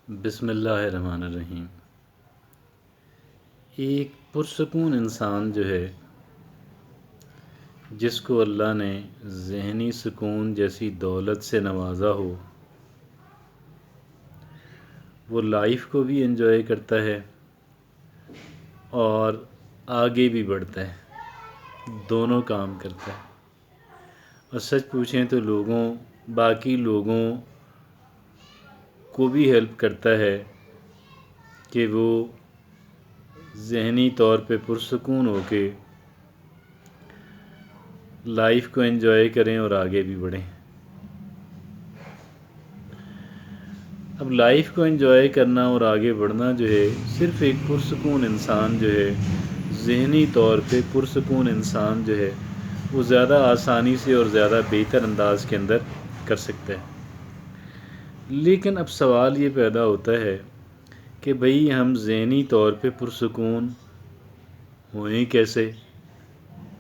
बिस्मिल्लाहिर्रहमानिर्रहीम। एक पुरसकून इंसान जो है, जिसको अल्लाह ने ज़हनी सुकून जैसी दौलत से नवाजा हो, वो लाइफ को भी एंजॉय करता है और आगे भी बढ़ता है, दोनों काम करता है। और सच पूछें तो बाकी लोगों को भी हेल्प करता है कि वो ज़हनी तौर पे पुरसकून होके लाइफ को एंजॉय करें और आगे भी बढ़ें। अब लाइफ को एंजॉय करना और आगे बढ़ना जो है, सिर्फ़ एक पुरसकून इंसान जो है, ज़हनी तौर पे पुरसकून इंसान जो है, वो ज़्यादा आसानी से और ज़्यादा बेहतर अंदाज के अंदर कर सकता है। लेकिन अब सवाल ये पैदा होता है कि भाई हम ज़हनी तौर पे पुरसकून होएं कैसे,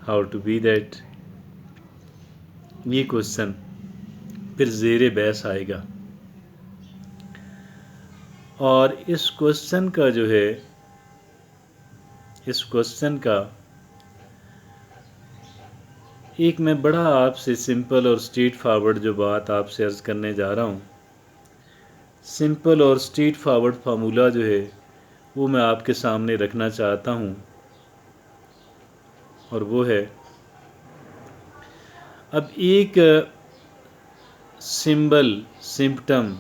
हाउ टू बी दैट। ये क्वेश्चन फिर ज़ेरे बहस आएगा और इस क्वेश्चन का एक मैं बड़ा आपसे सिंपल और स्ट्रेट फॉरवर्ड जो बात आपसे अर्ज़ करने जा रहा हूँ, सिंपल और स्ट्रेट फॉरवर्ड फार्मूला जो है वो मैं आपके सामने रखना चाहता हूँ। और वो है, अब एक सिम्पटम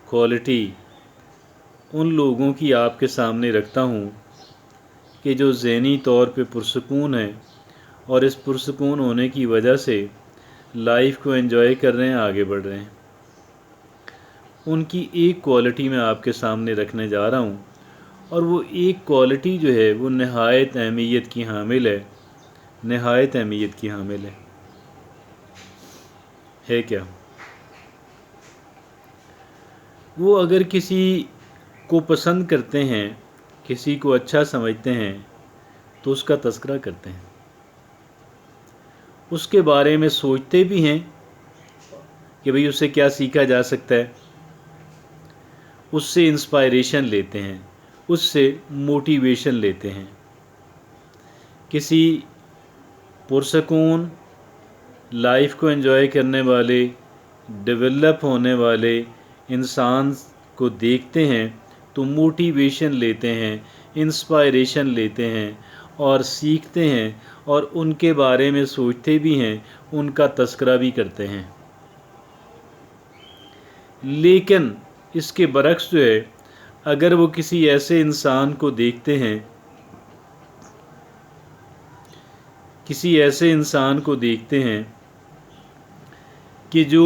क्वालिटी उन लोगों की आपके सामने रखता हूँ कि जो ज़हनी तौर पे पुरसकून है और इस पुरसकून होने की वजह से लाइफ को एंजॉय कर रहे हैं, आगे बढ़ रहे हैं। उनकी एक क्वालिटी मैं आपके सामने रखने जा रहा हूँ और वो एक क्वालिटी जो है वो नहायत अहमियत की हामिल है, नहायत अहमियत की हामिल है क्या? वो अगर किसी को पसंद करते हैं, किसी को अच्छा समझते हैं, तो उसका तज़किरा करते हैं, उसके बारे में सोचते भी हैं कि भाई उससे क्या सीखा जा सकता है, उससे इंस्पायरेशन लेते हैं, उससे मोटिवेशन लेते हैं। किसी पुरसकून लाइफ को एंजॉय करने वाले, डेवलप होने वाले इंसान को देखते हैं तो मोटिवेशन लेते हैं, इंस्पायरेशन लेते हैं और सीखते हैं और उनके बारे में सोचते भी हैं, उनका तज़किरा भी करते हैं। लेकिन इसके बरक्स जो है, अगर वो किसी ऐसे इंसान को देखते हैं, किसी ऐसे इंसान को देखते हैं कि जो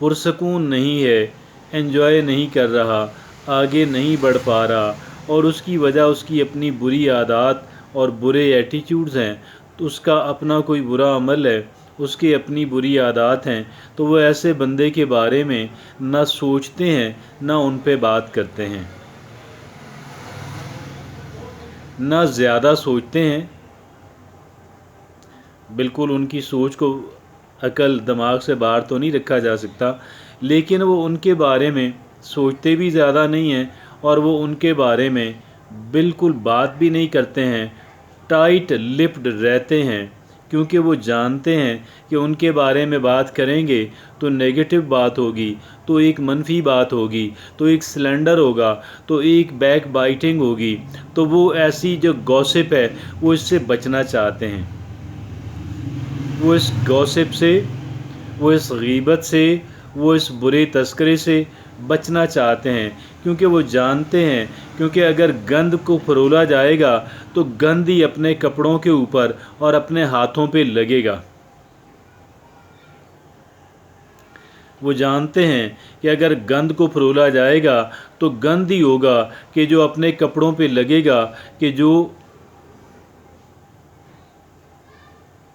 पुरसकून नहीं है, एंजॉय नहीं कर रहा, आगे नहीं बढ़ पा रहा और उसकी वजह उसकी अपनी बुरी आदत और बुरे एटीट्यूड्स हैं, तो उसका अपना कोई बुरा अमल है, उसकी अपनी बुरी आदत हैं, तो वो ऐसे बंदे के बारे में ना सोचते हैं, ना उन पे बात करते हैं, ना ज़्यादा सोचते हैं। बिल्कुल उनकी सोच को अकल दिमाग से बाहर तो नहीं रखा जा सकता, लेकिन वो उनके बारे में सोचते भी ज़्यादा नहीं हैं और वो उनके बारे में बिल्कुल बात भी नहीं करते हैं, टाइट लिप्ड रहते हैं, क्योंकि वो जानते हैं कि उनके बारे में बात करेंगे तो नेगेटिव बात होगी, तो एक मनफी बात होगी, तो एक स्लैंडर होगा, तो एक बैक बाइटिंग होगी, तो वो ऐसी जो गॉसिप है वो इससे बचना चाहते हैं। वो इस गॉसिप से, वो इस गीबत से, वो इस बुरे तस्करे से बचना चाहते हैं, क्योंकि वो जानते हैं क्योंकि अगर गंद को फरोला जाएगा तो गंद ही अपने कपड़ों के ऊपर और अपने हाथों पे लगेगा। वो जानते हैं कि अगर गंद को फरोला जाएगा तो गंद ही होगा कि जो अपने कपड़ों पे लगेगा, कि जो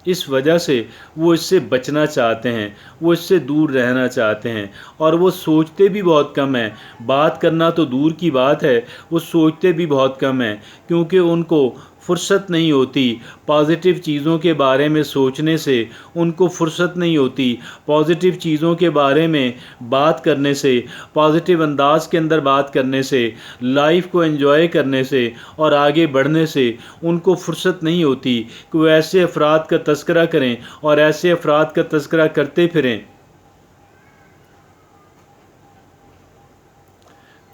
इस वजह से वो इससे बचना चाहते हैं, वो इससे दूर रहना चाहते हैं और वो सोचते भी बहुत कम हैं। बात करना तो दूर की बात है, वो सोचते भी बहुत कम हैं, क्योंकि उनको فرصت نہیں ہوتی پازیٹیو چیزوں کے بارے میں سوچنے سے، ان کو فرصت نہیں ہوتی پازیٹیو چیزوں کے بارے میں بات کرنے سے، پازیٹیو انداز کے اندر بات کرنے سے، لائف کو انجوائے کرنے سے اور آگے بڑھنے سے ان کو فرصت نہیں ہوتی کہ وہ ایسے افراد کا تذکرہ کریں اور ایسے افراد کا تذکرہ کرتے پھریں۔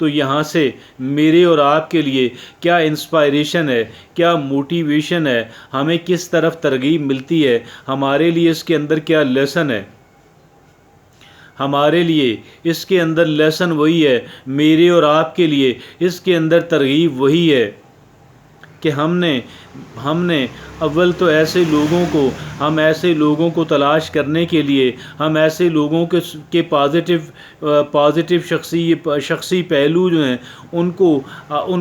تو یہاں سے میرے اور آپ کے لیے کیا انسپائریشن ہے، کیا موٹیویشن ہے، ہمیں کس طرف ترغیب ملتی ہے، ہمارے لیے اس کے اندر کیا لیسن ہے؟ ہمارے لیے اس کے اندر لیسن وہی ہے، میرے اور آپ کے لیے اس کے اندر ترغیب وہی ہے کہ ہم نے اول تو ایسے لوگوں کو تلاش کرنے کے لیے، ہم ایسے لوگوں کے پازیٹیو شخصی پہلو جو ہیں ان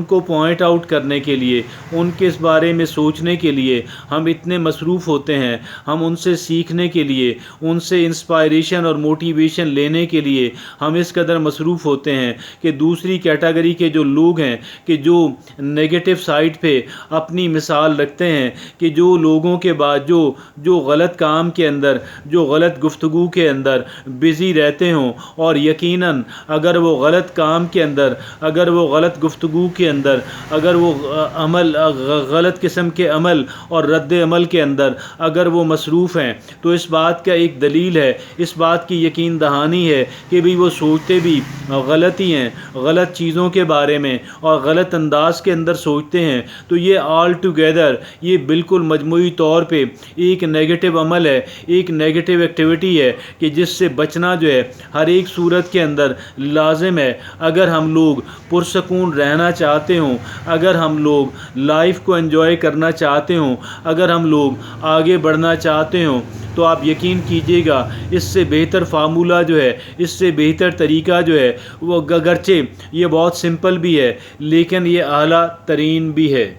کو پوائنٹ آؤٹ کرنے کے لیے، ان کے اس بارے میں سوچنے کے لیے ہم اتنے مصروف ہوتے ہیں، ہم ان سے سیکھنے کے لیے، ان سے انسپائریشن اور موٹیویشن لینے کے لیے ہم اس قدر مصروف ہوتے ہیں کہ دوسری کیٹیگری کے جو لوگ ہیں کہ جو نیگیٹو سائڈ پہ اپنی مثال رکھتے ہیں، کہ جو لوگوں کے بعد جو غلط کام کے اندر، جو غلط گفتگو کے اندر بزی رہتے ہوں، اور یقیناً اگر وہ غلط کام کے اندر، اگر وہ غلط گفتگو کے اندر، اگر وہ غلط قسم کے عمل اور رد عمل کے اندر اگر وہ مصروف ہیں، تو اس بات کا ایک دلیل ہے، اس بات کی یقین دہانی ہے کہ بھی وہ سوچتے بھی غلط ہی ہیں، غلط چیزوں کے بارے میں اور غلط انداز کے اندر سوچتے ہیں۔ تو یہ آل ٹوگیدر، یہ بالکل مجموعی طور پہ ایک نیگیٹو عمل ہے، ایک نیگیٹو ایکٹیویٹی ہے کہ جس سے بچنا جو ہے ہر ایک صورت کے اندر لازم ہے۔ اگر ہم لوگ پرسکون رہنا چاہتے ہوں، اگر ہم لوگ لائف کو انجوائے کرنا چاہتے ہوں، اگر ہم لوگ آگے بڑھنا چاہتے ہوں، تو آپ یقین کیجئے گا اس سے بہتر فارمولہ جو ہے، اس سے بہتر طریقہ جو ہے وہ، اگرچہ یہ بہت سمپل بھی ہے لیکن یہ اعلیٰ ترین بھی ہے۔